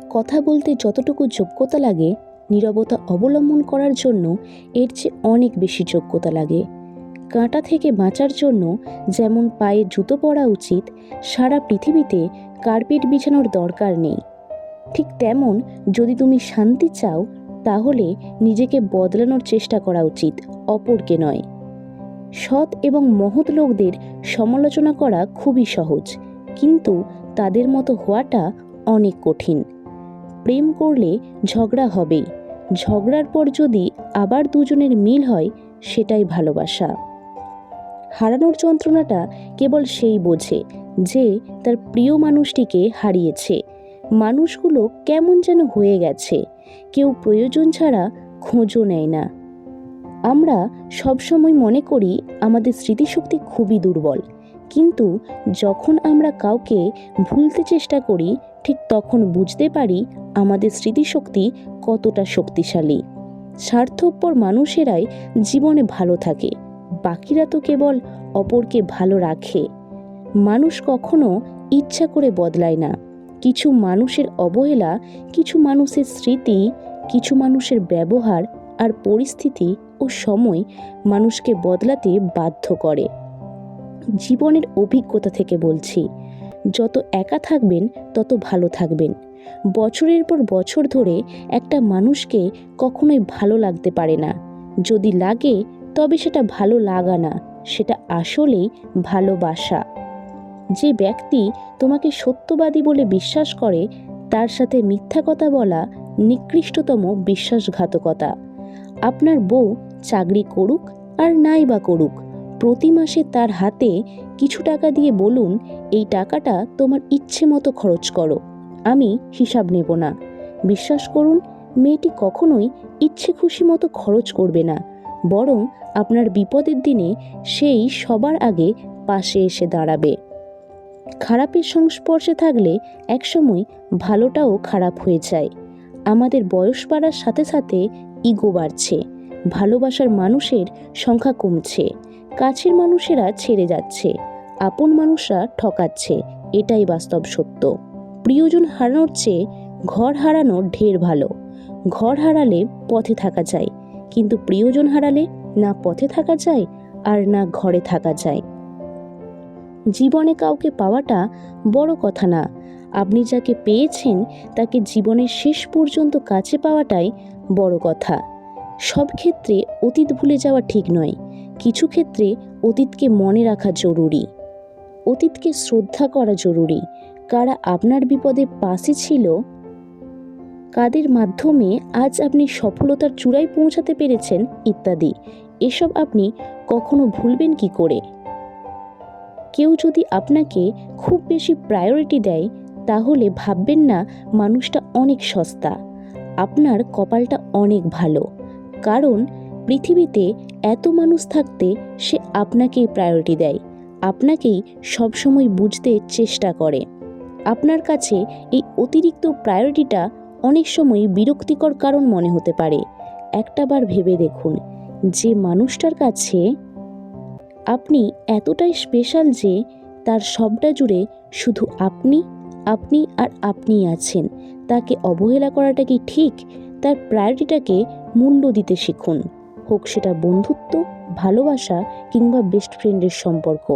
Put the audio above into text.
কথা বলতে যতটুকু যোগ্যতা লাগে, নীরবতা অবলম্বন করার জন্য এর চেয়ে অনেক বেশি যোগ্যতা লাগে। কাঁটা থেকে বাঁচার জন্য যেমন পায়ে জুতো পরা উচিত, সারা পৃথিবীতে কার্পেট বিছানোর দরকার নেই। ঠিক তেমন যদি তুমি শান্তি চাও, তাহলে নিজেকে বদলানোর চেষ্টা করা উচিত, অপরকে নয়। সৎ এবং মহৎ লোকদের সমালোচনা করা খুবই সহজ, কিন্তু তাদের মতো হওয়াটা অনেক কঠিন। প্রেম করলে ঝগড়া হবেই, ঝগড়ার পর যদি আবার দুজনের মিল হয়, সেটাই ভালোবাসা। হারানোর যন্ত্রণাটা কেবল সেই বোঝে যে তার প্রিয় মানুষটিকে হারিয়েছে। মানুষগুলো কেমন যেন হয়ে গেছে, কেউ প্রয়োজন ছাড়া খোঁজও নেয় না। আমরা সবসময় মনে করি আমাদের স্মৃতিশক্তি খুবই দুর্বল, কিন্তু যখন আমরা কাউকে ভুলতে চেষ্টা করি, ঠিক তখন বুঝতে পারি আমাদের স্মৃতিশক্তি কতটা শক্তিশালী। স্বার্থপর মানুষেরাই জীবনে ভালো থাকে, বাকিরা তো কেবল অপরকে ভালো রাখে। মানুষ কখনো ইচ্ছা করে বদলায় না। কিছু মানুষের অবহেলা, কিছু মানুষের স্মৃতি, কিছু মানুষের ব্যবহার আর পরিস্থিতি ও সময় মানুষকে বদলাতে বাধ্য করে। জীবনের অভিজ্ঞতা থেকে বলছি, যত একা থাকবেন তত ভালো থাকবেন। বছরের পর বছর ধরে একটা মানুষকে কখনোই ভালো লাগতে পারে না। যদি লাগে তবে সেটা ভালো লাগা না, সেটা আসলেই ভালোবাসা। যে ব্যক্তি তোমাকে সত্যবাদী বলে বিশ্বাস করে, তার সাথে মিথ্যা কথা বলা নিকৃষ্টতম বিশ্বাসঘাতকতা। আপনার বউ চাকরি করুক আর নাই বা করুক, প্রতি মাসে তার হাতে কিছু টাকা দিয়ে বলুন, এই টাকাটা তোমার ইচ্ছে মতো খরচ করো, আমি হিসাব নেব না। বিশ্বাস করুন, মেয়েটি কখনোই ইচ্ছে খুশি মতো খরচ করবে না, বরং আপনার বিপদের দিনে সেই সবার আগে পাশে এসে দাঁড়াবে। খারাপের সংস্পর্শে থাকলে একসময় ভালোটাও খারাপ হয়ে যায়। আমাদের বয়স বাড়ার সাথে সাথে ইগো বাড়ছে, ভালোবাসার মানুষের সংখ্যা কমছে, কাছের মানুষেরা ছেড়ে যাচ্ছে, আপন মানুষরা ঠকাচ্ছে, এটাই বাস্তব সত্য। প্রিয়জন হারানোর চেয়ে ঘর হারানো ঢের ভালো। ঘর হারালে পথে থাকা যায়, কিন্তু প্রিয়জন হারালে না পথে থাকা যায় আর না ঘরে থাকা যায়। জীবনে কাউকে পাওয়াটা বড় কথা না, আপনি যাকে পেয়েছেন তাকে জীবনের শেষ পর্যন্ত কাছে পাওয়াটাই বড় কথা। সব ক্ষেত্রে অতীত ভুলে যাওয়া ঠিক নয়, কিছু ক্ষেত্রে অতীতকে মনে রাখা জরুরি। অতীতকে শ্রদ্ধা করা জরুরি। কারা আপনার বিপদে পাশে ছিল, কাদের মাধ্যমে আজ আপনি সফলতার চূড়ায় পৌঁছাতে পেরেছেন ইত্যাদি, এসব আপনি কখনো ভুলবেন কি করে? কেউ যদি আপনাকে খুব বেশি প্রায়োরিটি দেয়, তাহলে ভাববেন না মানুষটা অনেক সস্তা। আপনার কপালটা অনেক ভালো, কারণ পৃথিবীতে এত মানুষ থাকতে সে আপনাকেই প্রায়োরিটি দেয়, আপনাকেই সবসময় বুঝতে চেষ্টা করে। আপনার কাছে এই অতিরিক্ত প্রায়োরিটিটা অনেক সময় বিরক্তিকর কারণ মনে হতে পারে। একটাবার ভেবে দেখুন, যে মানুষটার কাছে আপনি এতটাই স্পেশাল যে তার সবটা জুড়ে শুধু আপনি আপনি আর আপনিই আছেন, তাকে অবহেলা করাটা কি ঠিক? তার প্রায়োরিটিটাকে মূল্য দিতে শিখুন, হোক সেটা বন্ধুত্ব, ভালোবাসা কিংবা বেস্ট ফ্রেন্ডের সম্পর্ক।